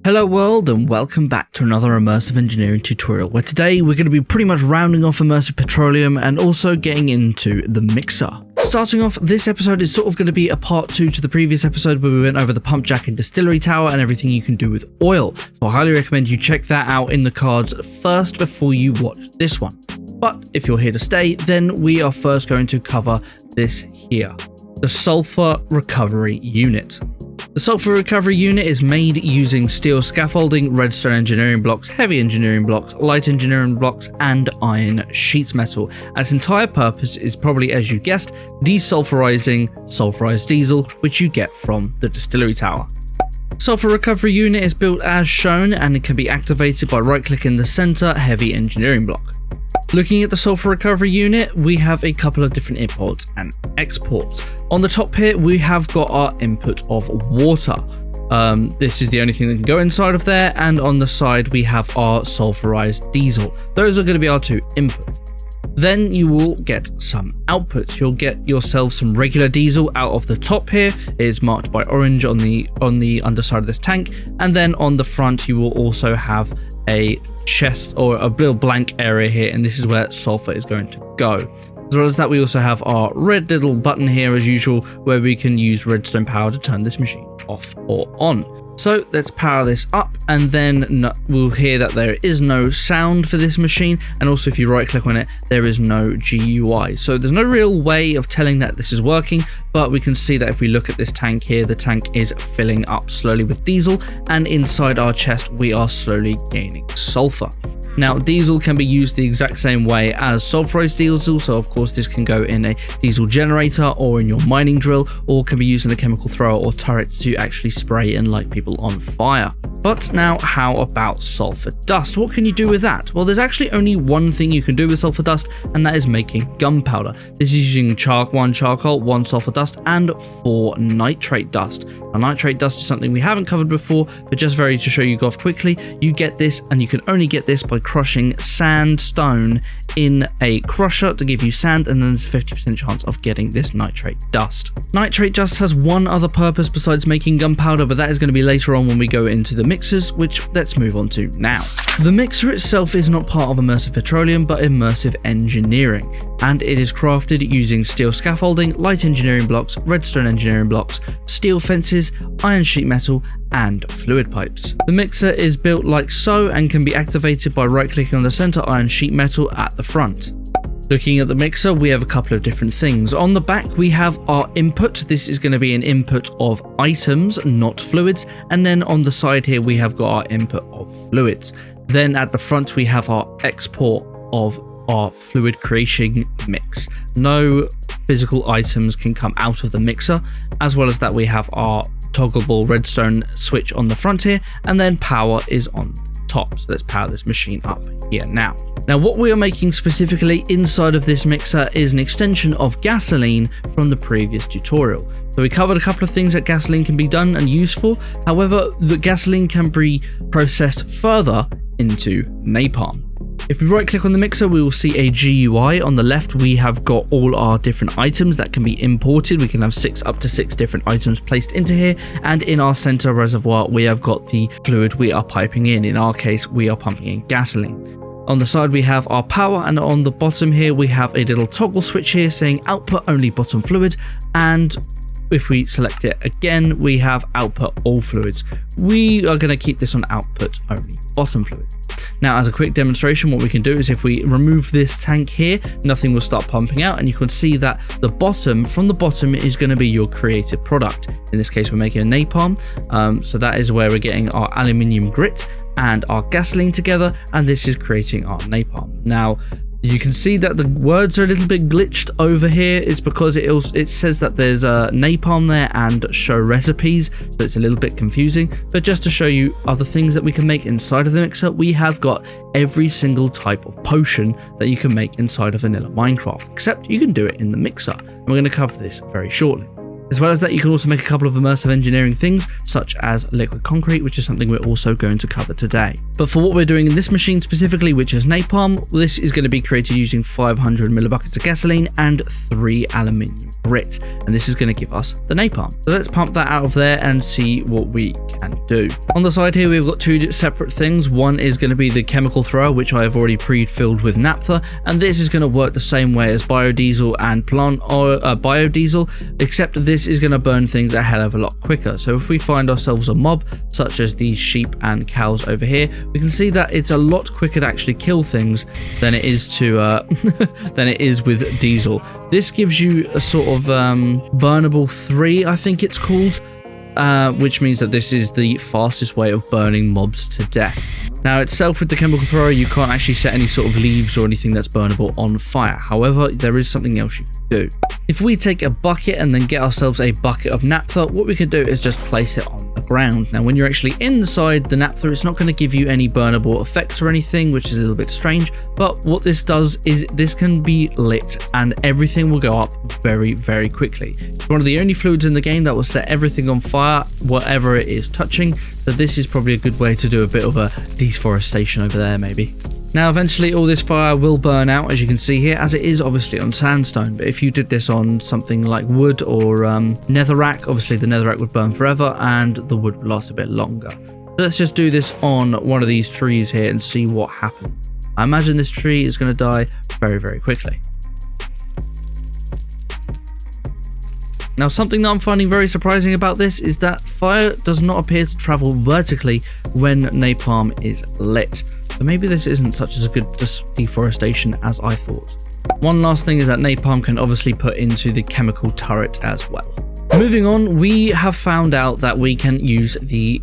Hello world and welcome back to another Immersive Engineering tutorial, where today we're going to be pretty much rounding off Immersive Petroleum and also getting into the mixer. Starting off, this episode is sort of going to be a part 2 to the previous episode where we went over the pump jack and distillery tower and everything you can do with oil. So I highly recommend you check that out in the cards first before you watch this one. But if you're here to stay, then we are first going to cover this here, the Sulphur Recovery Unit. The Sulphur Recovery Unit is made using steel scaffolding, redstone engineering blocks, heavy engineering blocks, light engineering blocks, and iron sheet metal. Its entire purpose is probably, as you guessed, desulfurizing sulpherized diesel, which you get from the distillery tower. Sulphur Recovery Unit is built as shown, and it can be activated by right-clicking the center heavy engineering block. Looking at the Sulphur Recovery Unit, we have a couple of different imports and exports. On the top here, we have got our input of water. This is the only thing that can go inside of there, and on the side we have our sulpherized diesel. Those are going to be our two inputs. Then you will get some outputs. You'll get yourself some regular diesel out of the top here. It is marked by orange on the underside of this tank, and then on the front you will also have a chest or a little blank area here, and this is where sulfur is going to go. As well as that, we also have our red little button here as usual, where we can use redstone power to turn this machine off or on. So let's power this up, and then we'll hear that there is no sound for this machine, and also if you right click on it, there is no GUI. So there's no real way of telling that this is working, but we can see that if we look at this tank here, the tank is filling up slowly with diesel, and inside our chest we are slowly gaining sulfur. Now, diesel can be used the exact same way as sulphurized diesel, so of course this can go in a diesel generator or in your mining drill, or can be used in a chemical thrower or turrets to actually spray and light people on fire. But now, how about sulfur dust? What can you do with that? Well, there's actually only one thing you can do with sulfur dust, and that is making gunpowder. This is using 1 charcoal, 1 sulfur dust, and 4 nitrate dust. Now, nitrate dust is something we haven't covered before, but just to show you off quickly, you get this, and you can only get this by crushing sandstone in a crusher to give you sand, and then there's a 50% chance of getting this nitrate dust. Nitrate dust has one other purpose besides making gunpowder, but that is going to be later on when we go into the mixers, which let's move on to now. The mixer itself is not part of Immersive Petroleum, but Immersive Engineering, and it is crafted using steel scaffolding, light engineering blocks, redstone engineering blocks, steel fences, iron sheet metal, and fluid pipes. The mixer is built like so and can be activated by right-clicking on the center iron sheet metal at the front. Looking at the mixer, we have a couple of different things. On the back, we have our input. This is going to be an input of items, not fluids. And then on the side here, we have got our input of fluids. Then at the front, we have our export of our fluid creation mix. No physical items can come out of the mixer. As well as that, we have our toggleable redstone switch on the front here, and then power is on top. So let's power this machine up here now. Now, what we are making specifically inside of this mixer is an extension of gasoline from the previous tutorial. So we covered a couple of things that gasoline can be done and used for. However, the gasoline can be processed further into napalm. If we right click on the mixer, we will see a GUI. On the left, we have got all our different items that can be imported. We can have up to 6 different items placed into here. And in our center reservoir, we have got the fluid we are piping in. In our case, we are pumping in gasoline. On the side, we have our power, and on the bottom here, we have a little toggle switch here saying output only bottom fluid. And if we select it again, we have output all fluids. We are going to keep this on output only bottom fluid. Now, as a quick demonstration, what we can do is if we remove this tank here, nothing will start pumping out, and you can see that from the bottom is going to be your created product. In this case, we're making a napalm, so that is where we're getting our aluminium grit and our gasoline together, and this is creating our napalm. Now, you can see that the words are a little bit glitched over here. It's because it says that there's a napalm there and show recipes, so it's a little bit confusing. But just to show you other things that we can make inside of the mixer, we have got every single type of potion that you can make inside of vanilla Minecraft, except you can do it in the mixer. And we're going to cover this very shortly. As well as that, you can also make a couple of immersive engineering things, such as liquid concrete, which is something we're also going to cover today. But for what we're doing in this machine specifically, which is napalm, this is going to be created using 500 millibuckets of gasoline and 3 aluminium grit, and this is going to give us the napalm. So let's pump that out of there and see what we can do. On the side here, we've got 2 separate things. One is going to be the chemical thrower, which I have already pre-filled with naphtha, and this is going to work the same way as biodiesel and plant oil, biodiesel, except this is going to burn things a hell of a lot quicker. So if we find ourselves a mob, such as these sheep and cows over here, we can see that it's a lot quicker to actually kill things than it is to than it is with diesel. This gives you a sort of burnable 3, I think it's called, which means that this is the fastest way of burning mobs to death. Now itself, with the chemical thrower, you can't actually set any sort of leaves or anything that's burnable on fire. However, there is something else you can do. If we take a bucket and then get ourselves a bucket of naphtha, what we can do is just place it on the ground. Now when you're actually inside the naphtha, it's not going to give you any burnable effects or anything, which is a little bit strange, but what this does is this can be lit and everything will go up very, very quickly. It's one of the only fluids in the game that will set everything on fire, whatever it is touching, so this is probably a good way to do a bit of a deforestation over there maybe. Now eventually all this fire will burn out, as you can see here, as it is obviously on sandstone, but if you did this on something like wood or netherrack, obviously the netherrack would burn forever and the wood would last a bit longer. So let's just do this on one of these trees here and see what happens. I imagine this tree is going to die very, very quickly. Now something that I'm finding very surprising about this is that fire does not appear to travel vertically when napalm is lit. So maybe this isn't such as a good deforestation as I thought. One last thing is that napalm can obviously put into the chemical turret as well. Moving on, we have found out that we can use the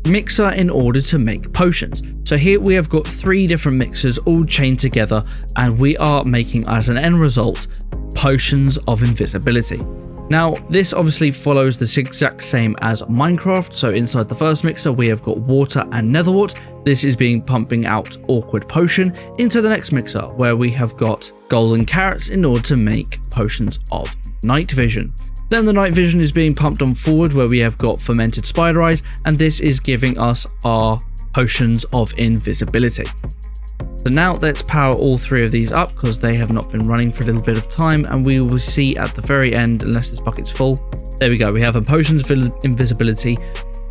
mixer in order to make potions. So here we have got 3 different mixers all chained together, and we are making, as an end result, potions of invisibility. Now, this obviously follows the exact same as Minecraft. So inside the first mixer, we have got water and netherwort. This is pumping out awkward potion into the next mixer, where we have got golden carrots in order to make potions of night vision. Then the night vision is being pumped on forward, where we have got fermented spider eyes, and this is giving us our potions of invisibility. So now let's power all 3 of these up, because they have not been running for a little bit of time, and we will see at the very end, unless this bucket's full. There we go, we have a potions of invisibility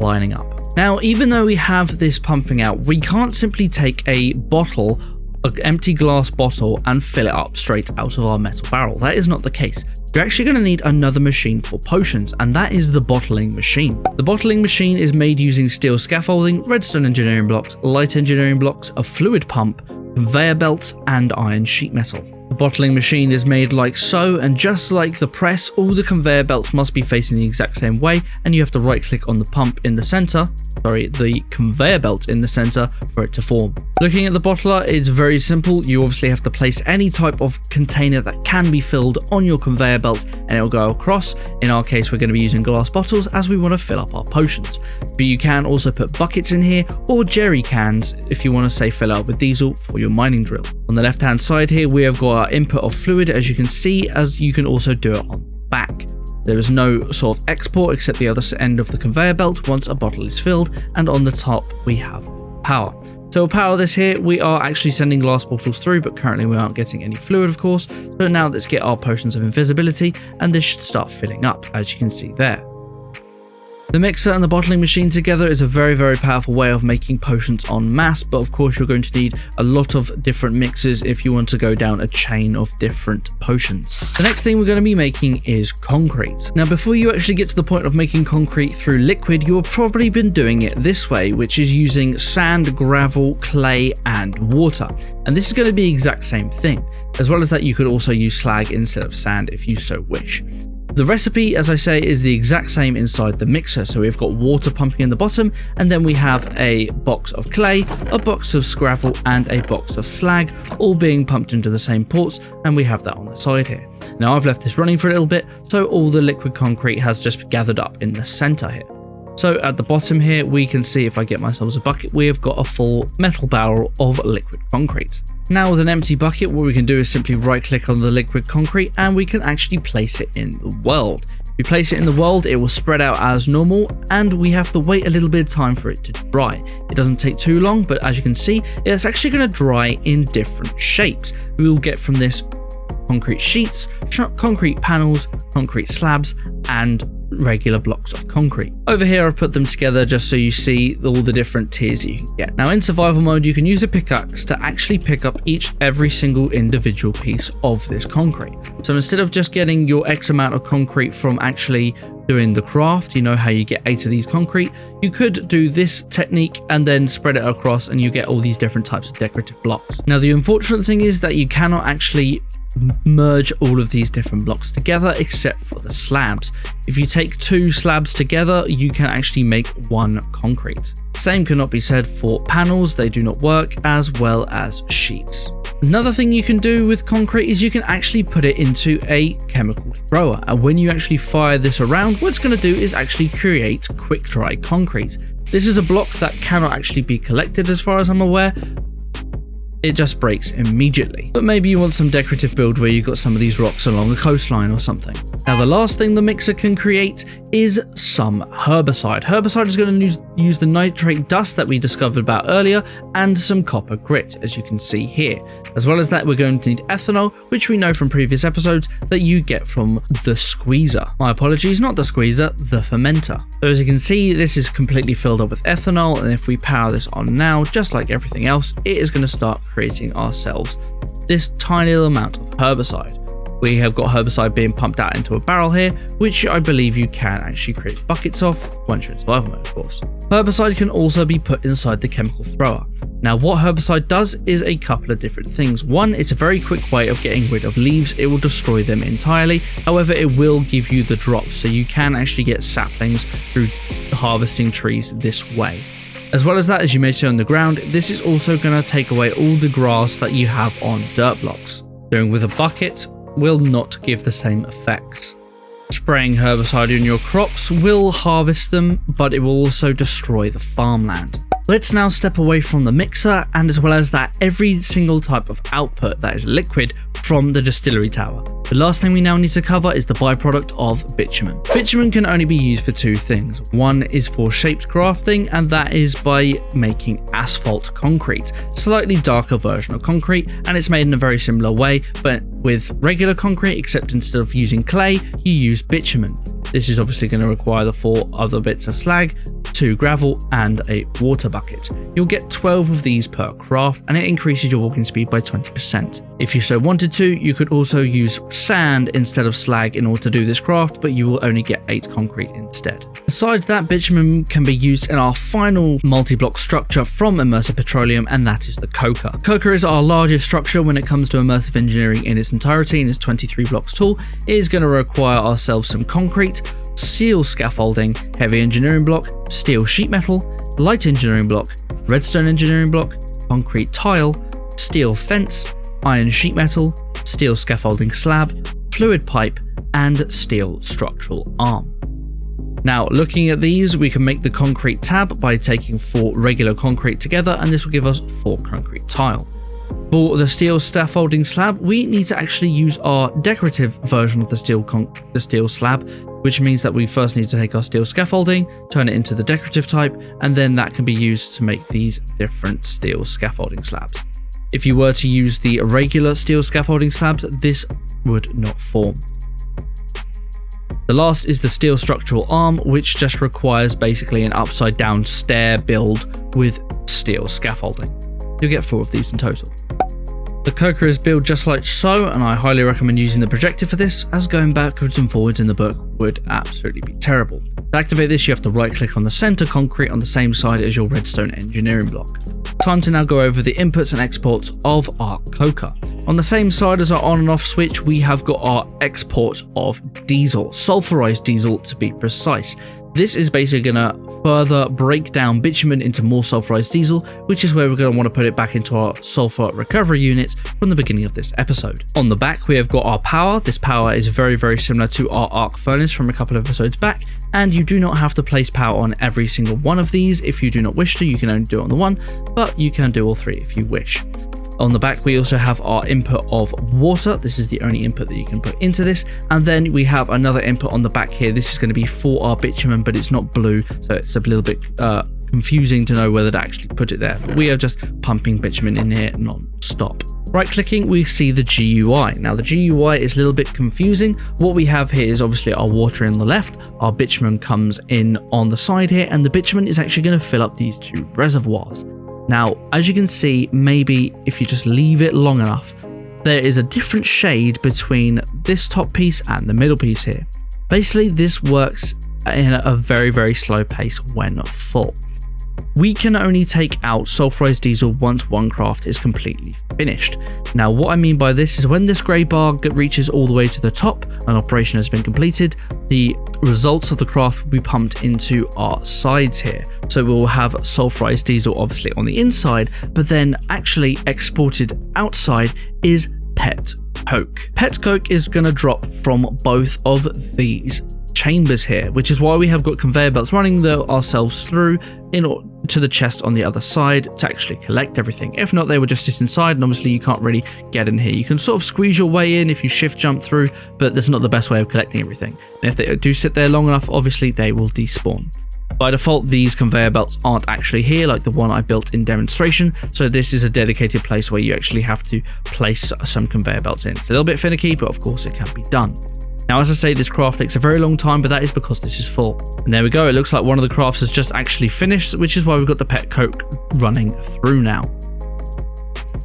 lining up. Now, even though we have this pumping out, we can't simply take a bottle, an empty glass bottle, and fill it up straight out of our metal barrel. That is not the case. You're actually going to need another machine for potions, and that is the bottling machine. The bottling machine is made using steel scaffolding, redstone engineering blocks, light engineering blocks, a fluid pump, conveyor belts, and iron sheet metal. The bottling machine is made like so, and just like the press, all the conveyor belts must be facing the exact same way, and you have to right click on the pump in the center, the conveyor belt in the center, for it to form. Looking at the bottler, it's very simple. You obviously have to place any type of container that can be filled on your conveyor belt, and it will go across. In our case, we're going to be using glass bottles as we want to fill up our potions, but you can also put buckets in here, or jerry cans if you want to say fill up with diesel for your mining drill. On the left hand side here, we have got our input of fluid, as you can see, as you can also do it on the back. There is no sort of export except the other end of the conveyor belt once a bottle is filled, and on the top we have power. So we'll power this here. We are actually sending glass bottles through, but currently we aren't getting any fluid, of course. So now let's get our potions of invisibility, and this should start filling up, as you can see there. The mixer and the bottling machine together is a very, very powerful way of making potions en masse, but of course you're going to need a lot of different mixers if you want to go down a chain of different potions. The next thing we're going to be making is concrete. Now, before you actually get to the point of making concrete through liquid, you have probably been doing it this way, which is using sand, gravel, clay, and water. And this is going to be the exact same thing. As well as that, you could also use slag instead of sand if you so wish. The recipe, as I say, is the exact same inside the mixer. So we've got water pumping in the bottom, and then we have a box of clay, a box of gravel, and a box of slag, all being pumped into the same ports, and we have that on the side here. Now I've left this running for a little bit, so all the liquid concrete has just gathered up in the center here. So at the bottom here, we can see, if I get myself a bucket, we have got a full metal barrel of liquid concrete. Now with an empty bucket, what we can do is simply right click on the liquid concrete and we can actually place it in the world. If we place it in the world, it will spread out as normal and we have to wait a little bit of time for it to dry. It doesn't take too long, but as you can see, it's actually going to dry in different shapes. We will get from this concrete sheets, concrete panels, concrete slabs, and regular blocks of concrete. Over here I've put them together just so you see all the different tiers you can get. Now in survival mode you can use a pickaxe to actually pick up every single individual piece of this concrete. So instead of just getting your X amount of concrete from actually doing the craft, you know how you get 8 of these concrete, you could do this technique and then spread it across and you get all these different types of decorative blocks. Now the unfortunate thing is that you cannot actually merge all of these different blocks together except for the slabs. If you take 2 slabs together, you can actually make 1 concrete. Same cannot be said for panels, they do not work, as well as sheets. Another thing you can do with concrete is you can actually put it into a chemical thrower, and when you actually fire this around, what it's going to do is actually create quick dry concrete. This is a block that cannot actually be collected as far as I'm aware. It just breaks immediately. But maybe you want some decorative build where you've got some of these rocks along the coastline or something. Now the last thing the mixer can create is some herbicide. Herbicide is going to use the nitrate dust that we discovered about earlier and some copper grit, as you can see here. As well as that, we're going to need ethanol, which we know from previous episodes that you get from the squeezer. My apologies, not the squeezer, the fermenter. So as you can see, this is completely filled up with ethanol, and if we power this on now, just like everything else, it is going to start creating ourselves this tiny little amount of herbicide. We have got herbicide being pumped out into a barrel here, which I believe you can actually create buckets of once you're in survival mode, of course. Herbicide can also be put inside the chemical thrower. Now what herbicide does is a couple of different things. One, it's a very quick way of getting rid of leaves. It will destroy them entirely. However, it will give you the drop, so you can actually get saplings through harvesting trees this way. As well as that, as you may see on the ground, this is also going to take away all the grass that you have on dirt blocks. Doing with a bucket will not give the same effects. Spraying herbicide in your crops will harvest them, but it will also destroy the farmland. Let's now step away from the mixer, and as well as that, every single type of output that is liquid from the distillery tower. The last thing we now need to cover is the byproduct of bitumen. Bitumen can only be used for 2 things. One is for shaped crafting, and that is by making asphalt concrete, slightly darker version of concrete, and it's made in a very similar way, but with regular concrete, except instead of using clay, you use bitumen. This is obviously going to require the 4 other bits of slag, 2 gravel, and a water bucket. You'll get 12 of these per craft, and it increases your walking speed by 20%. If you so wanted to, you could also use sand instead of slag in order to do this craft, but you will only get 8 concrete instead. Besides that, bitumen can be used in our final multi-block structure from Immersive Petroleum, and that is the coker. Coker is our largest structure when it comes to Immersive Engineering in its entirety, and is 23 blocks tall. It is going to require ourselves some concrete, steel scaffolding, heavy engineering block, steel sheet metal, light engineering block, redstone engineering block, concrete tile, steel fence, iron sheet metal, steel scaffolding slab, fluid pipe, and steel structural arm. Now, looking at these, we can make the concrete tab by taking 4 regular concrete together, and this will give us 4 concrete tile. For the steel scaffolding slab, we need to actually use our decorative version of the steel slab, which means that we first need to take our steel scaffolding, turn it into the decorative type, and then that can be used to make these different steel scaffolding slabs. If you were to use the regular steel scaffolding slabs, this would not form. The last is the steel structural arm, which just requires basically an upside down stair build with steel scaffolding. You'll get 4 of these in total. The coker is built just like so, and I highly recommend using the projector for this, as going backwards and forwards in the book would absolutely be terrible. To activate this, you have to right click on the center concrete on the same side as your redstone engineering block. Time to now go over the inputs and exports of our coker. On the same side as our on and off switch, we have got our export of diesel, sulpherized diesel to be precise. This is basically going to further break down bitumen into more sulpherized diesel, which is where we're going to want to put it back into our sulfur recovery units from the beginning of this episode. On the back, we have got our power. This power is very, very similar to our arc furnace from a couple of episodes back, and you do not have to place power on every single one of these. If you do not wish to, you can only do it on the one, but you can do all 3 if you wish. On the back, we also have our input of water. This is the only input that you can put into this. And then we have another input on the back here. This is going to be for our bitumen, but it's not blue, so it's a little bit confusing to know whether to actually put it there. But we are just pumping bitumen in here non-stop. Right-clicking, we see the GUI. Now, the GUI is a little bit confusing. What we have here is obviously our water on the left, our bitumen comes in on the side here, and the bitumen is actually going to fill up these two reservoirs. Now, as you can see, maybe if you just leave it long enough, there is a different shade between this top piece and the middle piece here. Basically, this works in a very, very slow pace when full. We can only take out sulpherized diesel once one craft is completely finished. Now, what I mean by this is when this grey bar reaches all the way to the top, an operation has been completed, the results of the craft will be pumped into our sides here. So we'll have sulpherized diesel obviously on the inside, but then actually exported outside is pet coke. Pet coke is going to drop from both of these chambers here, which is why we have got conveyor belts running ourselves through to the chest on the other side to actually collect everything. If not, they would just sit inside, and obviously you can't really get in here. You can sort of squeeze your way in if you shift jump through, but that's not the best way of collecting everything. And if they do sit there long enough, obviously they will despawn. By default, these conveyor belts aren't actually here like the one I built in demonstration, so this is a dedicated place where you actually have to place some conveyor belts in. It's a little bit finicky, but of course it can be done. Now, as I say, this craft takes a very long time, but that is because this is full. And there we go. It looks like one of the crafts has just actually finished, which is why we've got the pet coke running through now.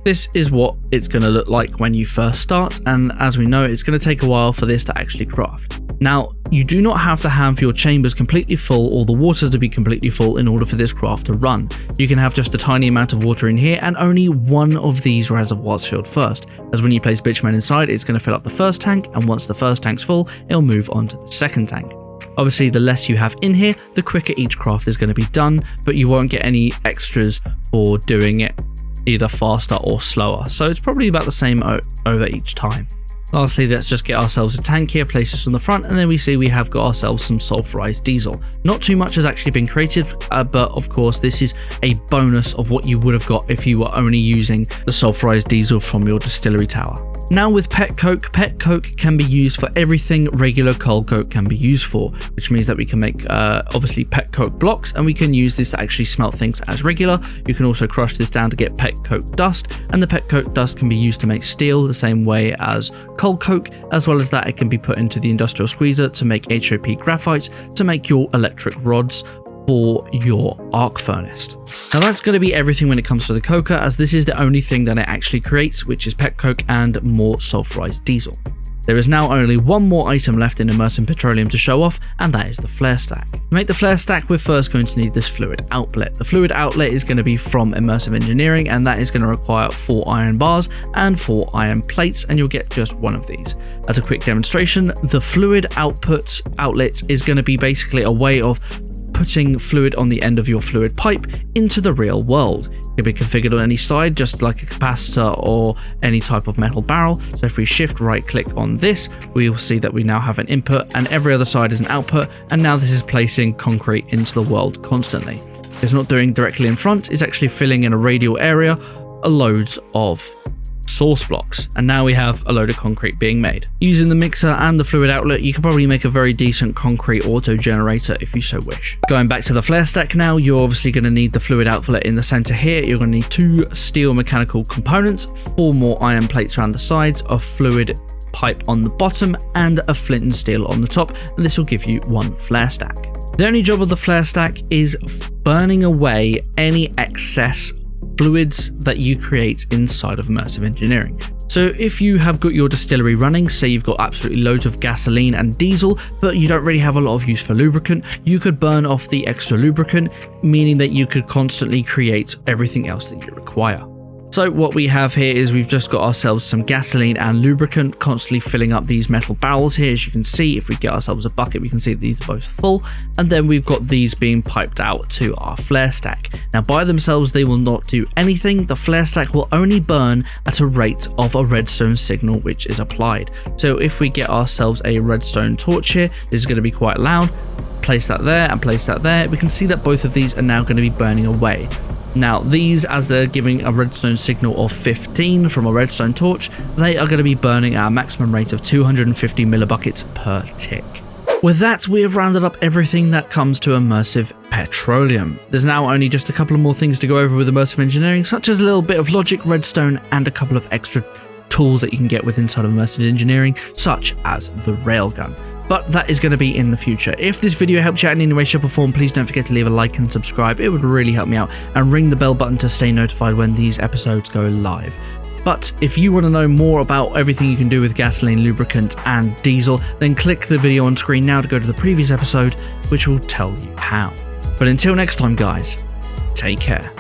This is what it's going to look like when you first start, and as we know, it's going to take a while for this to actually craft. Now, you do not have to have your chambers completely full or the water to be completely full in order for this craft to run. You can have just a tiny amount of water in here and only one of these reservoirs filled first, as when you place bitumen inside, it's going to fill up the first tank, and once the first tank's full, it'll move on to the second tank. Obviously, the less you have in here, the quicker each craft is going to be done, but you won't get any extras for doing it either faster or slower, so it's probably about the same over each time. Lastly, let's just get ourselves a tank here, place this on the front, and then we see we have got ourselves some sulpherized diesel. Not too much has actually been created, but of course this is a bonus of what you would have got if you were only using the sulpherized diesel from your distillery tower. Now with pet coke can be used for everything regular coal coke can be used for, which means that we can make obviously pet coke blocks, and we can use this to actually smelt things as regular. You can also crush this down to get pet coke dust, and the pet coke dust can be used to make steel the same way as coal coke. As well as that, it can be put into the industrial squeezer to make HOP graphite to make your electric rods for your arc furnace. Now that's going to be everything when it comes to the coker, as this is the only thing that it actually creates, which is pet coke and more sulpherized diesel. There is now only one more item left in Immersive Petroleum to show off, and that is the flare stack. To make the flare stack, we're first going to need this fluid outlet. The fluid outlet is going to be from Immersive Engineering, and that is going to require 4 iron bars and 4 iron plates, and you'll get just one of these. As a quick demonstration, the fluid outlet is going to be basically a way of putting fluid on the end of your fluid pipe into the real world. It can be configured on any side, just like a capacitor or any type of metal barrel. So if we shift right click on this, we will see that we now have an input and every other side is an output, and now this is placing concrete into the world constantly. It's not doing directly in front, it's actually filling in a radial area loads of source blocks, and now we have a load of concrete being made. Using the mixer and the fluid outlet, you can probably make a very decent concrete auto generator if you so wish. Going back to the flare stack now, you're obviously going to need the fluid outlet in the center here. You're going to need 2 steel mechanical components, 4 more iron plates around the sides, a fluid pipe on the bottom, and a flint and steel on the top, and this will give you 1 flare stack. The only job of the flare stack is burning away any excess fluids that you create inside of Immersive Engineering. So if you have got your distillery running, say you've got absolutely loads of gasoline and diesel, but you don't really have a lot of use for lubricant, you could burn off the extra lubricant, meaning that you could constantly create everything else that you require. So what we have here is we've just got ourselves some gasoline and lubricant constantly filling up these metal barrels here. As you can see, if we get ourselves a bucket, we can see that these are both full, and then we've got these being piped out to our flare stack. Now by themselves they will not do anything. The flare stack will only burn at a rate of a redstone signal which is applied. So if we get ourselves a redstone torch here, this is going to be quite loud. Place that there and place that there. We can see that both of these are now going to be burning away. Now these, as they're giving a redstone signal of 15 from a redstone torch, they are going to be burning at a maximum rate of 250 millibuckets per tick. With that, we have rounded up everything that comes to immersive petroleum. There's now only just a couple of more things to go over with immersive engineering, such as a little bit of logic, redstone, and a couple of extra tools that you can get with inside of immersive engineering, such as the railgun. But that is going to be in the future. If this video helped you out in any way, shape or form, please don't forget to leave a like and subscribe. It would really help me out, and ring the bell button to stay notified when these episodes go live. But if you want to know more about everything you can do with gasoline, lubricant and diesel, then click the video on screen now to go to the previous episode, which will tell you how. But until next time guys, take care.